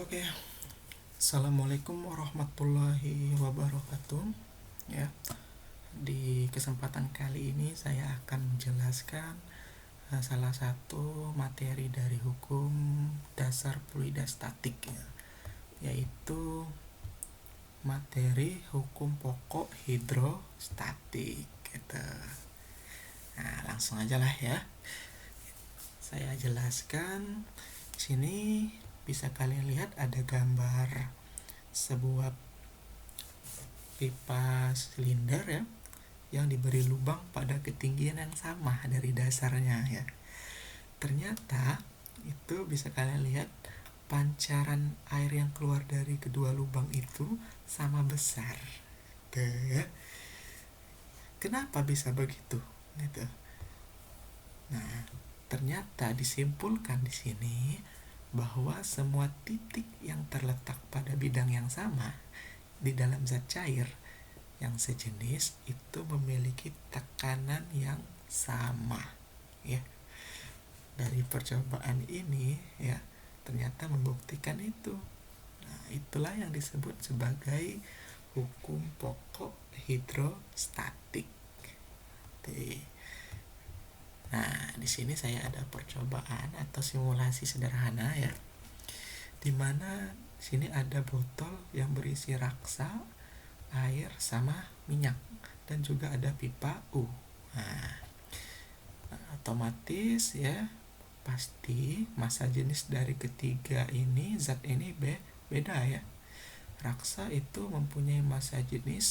Oke, Assalamualaikum warahmatullahi wabarakatuh. Ya, di kesempatan kali ini saya akan menjelaskan salah satu materi dari hukum dasar fluida statik, ya, yaitu materi hukum pokok hidrostatik. Gitu. Nah, langsung aja lah ya. Saya jelaskan. Sini bisa kalian lihat ada gambar sebuah pipa silinder, ya, yang diberi lubang pada ketinggian yang sama dari dasarnya, ya. Ternyata itu bisa kalian lihat pancaran air yang keluar dari kedua lubang itu sama besar. Tuh, ya. Kenapa bisa begitu? Gitu. Nah, ternyata disimpulkan di sini bahwa semua titik yang terletak pada bidang yang sama di dalam zat cair yang sejenis itu memiliki tekanan yang sama, ya. Dari percobaan ini, ya, ternyata membuktikan itu. Nah, itulah yang disebut sebagai hukum pokok hidrostatik. Nah, di sini saya ada percobaan atau simulasi sederhana, ya, dimana sini ada botol yang berisi raksa, air sama minyak, dan juga ada pipa U. Nah, otomatis, ya, pasti massa jenis dari ketiga ini, zat ini beda, ya. Raksa itu mempunyai massa jenis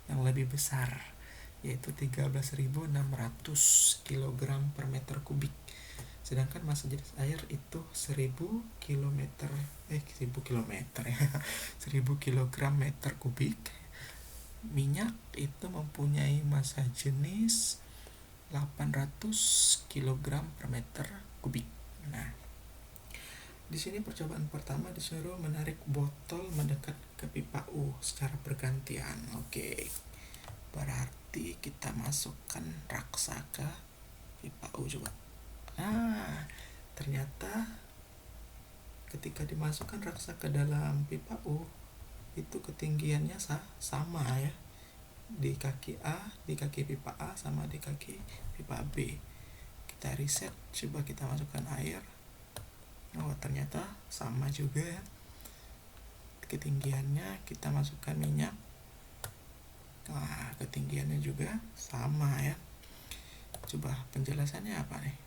yang lebih besar, yaitu 13.600 kg per meter kubik. Sedangkan massa jenis air itu 1000 km ya 1000 kg meter kubik. Minyak itu mempunyai massa jenis 800 kg per meter kubik. Nah, di sini percobaan pertama disuruh menarik botol mendekat ke pipa U secara bergantian. Oke. Berarti kita masukkan raksa ke pipa U coba. Nah, ternyata ketika dimasukkan raksa ke dalam pipa U itu ketinggiannya sama, ya, di kaki A, di kaki pipa A sama di kaki pipa B. Kita riset, coba kita masukkan air. Oh, ternyata sama juga, ya, ketinggiannya. Kita masukkan minyak. Nah, ketinggiannya juga sama, ya. Coba penjelasannya apa nih?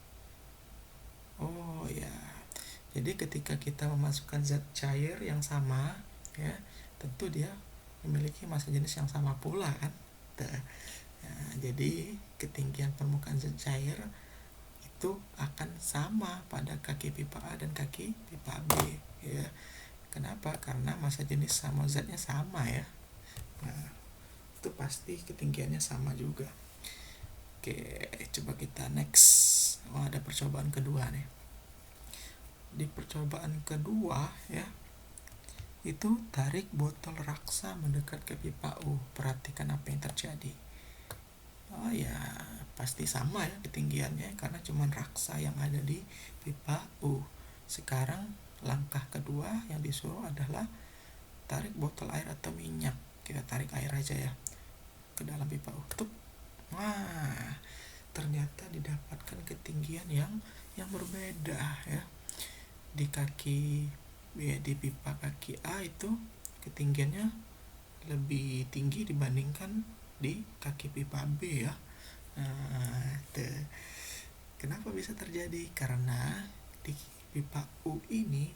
Oh, ya, jadi ketika kita memasukkan zat cair yang sama, ya, tentu dia memiliki massa jenis yang sama pula, kan. Nah, jadi ketinggian permukaan zat cair itu akan sama pada kaki pipa A dan kaki pipa B, ya. Kenapa? Karena massa jenis sama zatnya sama, ya. Nah, itu pasti ketinggiannya sama juga. Oke, coba kita next. Oh, ada percobaan kedua nih. Di percobaan kedua, ya, itu tarik botol raksa mendekat ke pipa U. Perhatikan apa yang terjadi. Oh, ya, pasti sama, ya, ketinggiannya karena cuma raksa yang ada di pipa U. Sekarang langkah kedua yang disuruh adalah tarik botol air atau minyak. Kita tarik air aja, ya, ke dalam pipa U. Wah, ternyata didapatkan ketinggian yang berbeda, ya. Di pipa kaki A itu ketinggiannya lebih tinggi dibandingkan di kaki pipa B, ya. Nah, kenapa bisa terjadi? Karena di pipa U ini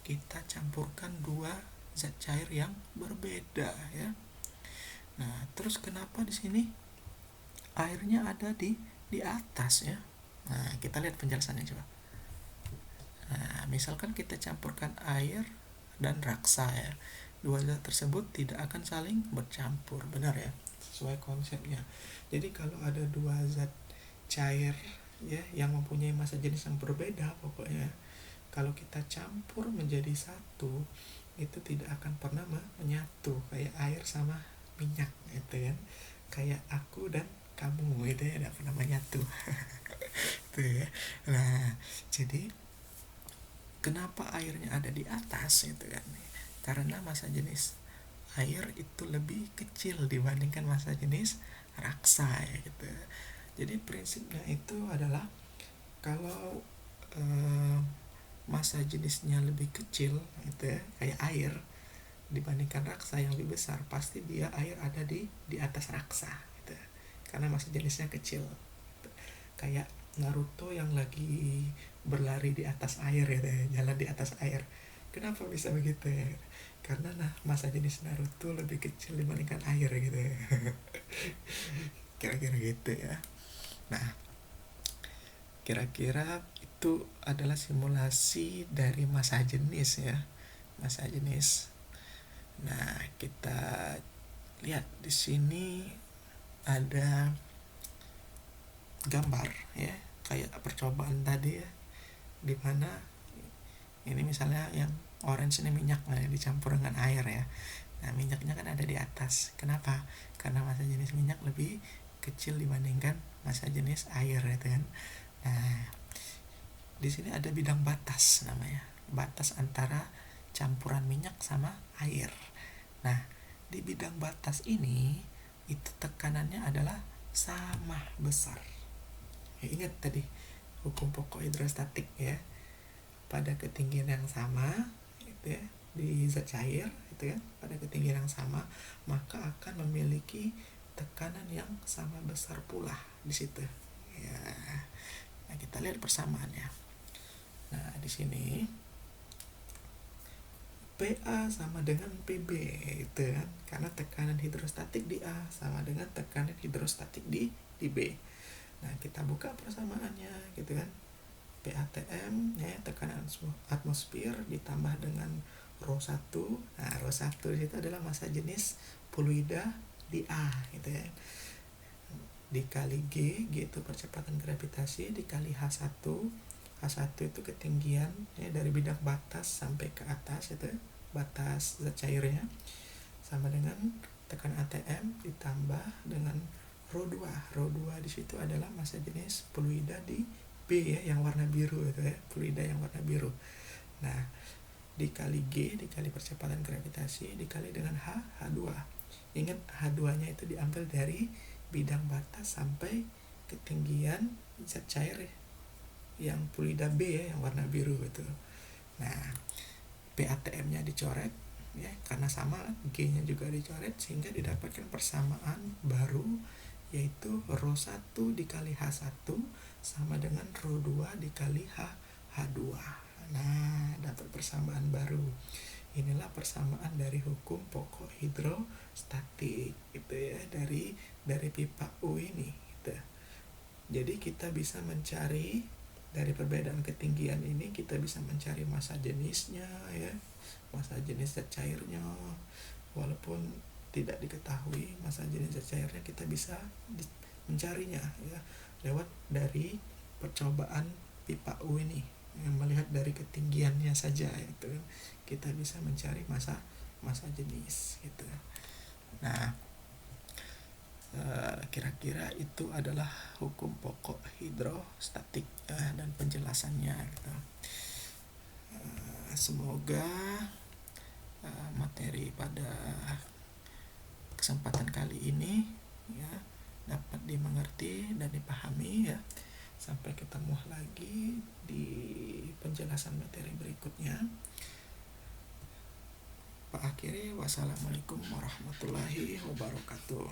kita campurkan dua zat cair yang berbeda, ya. Nah, terus kenapa di sini airnya ada di atas, ya? Nah, kita lihat penjelasannya coba. Nah, misalkan kita campurkan air dan raksa, ya. Dua zat tersebut tidak akan saling bercampur, benar, ya? Sesuai konsepnya. Jadi kalau ada dua zat cair, ya, yang mempunyai massa jenis yang berbeda, pokoknya kalau kita campur menjadi satu, itu tidak akan pernah menyatu kayak air sama minyak, gitu kan. Kayak aku dan kamu, itu ya, tidak pernah menyatu. Tuh, ya. Nah, jadi Kenapa airnya ada di atas itu kan? Karena massa jenis air itu lebih kecil dibandingkan massa jenis raksa ya gitu. Jadi prinsipnya itu adalah kalau massa jenisnya lebih kecil itu ya, kayak air dibandingkan raksa yang lebih besar, pasti dia air ada di atas raksa gitu. Karena massa jenisnya kecil. Kayak Naruto yang lagi berlari di atas air ya, jalan di atas air. Kenapa bisa begitu ya? Karena massa jenis Naruto lebih kecil dibandingkan air gitu ya. Kira-kira gitu ya. Nah, kira-kira itu adalah simulasi dari massa jenis ya, massa jenis. Nah, kita lihat di sini ada gambar ya, kayak percobaan tadi ya, dimana ini misalnya yang orange ini minyak dicampur dengan air ya. Nah, minyaknya kan ada di atas. Kenapa? Karena massa jenis minyak lebih kecil dibandingkan massa jenis air itu kan. Nah, di sini ada bidang batas namanya. Batas antara campuran minyak sama air. Nah, di bidang batas ini itu tekanannya adalah sama besar. Ya, ingat tadi hukum pokok hidrostatik ya. Pada ketinggian yang sama itu ya, di zat cair itu kan, pada ketinggian yang sama, maka akan memiliki tekanan yang sama besar pula di situ. Ya. Nah, kita lihat persamaannya. Nah, di sini PA sama dengan PB itu kan, karena tekanan hidrostatik di A sama dengan tekanan hidrostatik di B. Nah, kita buka persamaannya gitu kan. PATM ya, tekanan atmosfer ditambah dengan ρ1. Nah, ρ1 itu adalah massa jenis fluida di A gitu ya. Dikali G itu percepatan gravitasi, dikali H1. H1 itu ketinggian ya, dari bidang batas sampai ke atas itu ya, batas zat cairnya, sama dengan tekanan ATM ditambah dengan ρ2. ρ2 di situ adalah massa jenis fluida di B ya, yang warna biru itu ya, fluida yang warna biru. Nah, dikali G, dikali percepatan gravitasi, dikali dengan H2. Ingat H2 nya itu diambil dari bidang batas sampai ketinggian zat cair ya, yang fluida B ya, yang warna biru itu. Nah, PATM nya dicoret ya, karena sama G nya juga dicoret, sehingga didapatkan persamaan baru, yaitu ρ1 dikali H1 sama dengan ρ2 dikali H2. Nah, dapat persamaan baru. Inilah persamaan dari hukum pokok hidrostatik itu ya, dari pipa U ini gitu. Jadi kita bisa mencari dari perbedaan ketinggian ini, kita bisa mencari massa jenisnya ya, massa jenis zat cairnya. Walaupun tidak diketahui massa jenis zat cairnya, kita bisa mencarinya ya lewat dari percobaan pipa U ini, yang melihat dari ketinggiannya saja itu kita bisa mencari massa jenis gitu. Nah, kira-kira itu adalah hukum pokok hidrostatik dan penjelasannya gitu. Semoga materi pada kesempatan kali ini ya dapat dimengerti dan dipahami ya. Sampai ketemu lagi di penjelasan materi berikutnya. Pak akhiri, wassalamualaikum warahmatullahi wabarakatuh.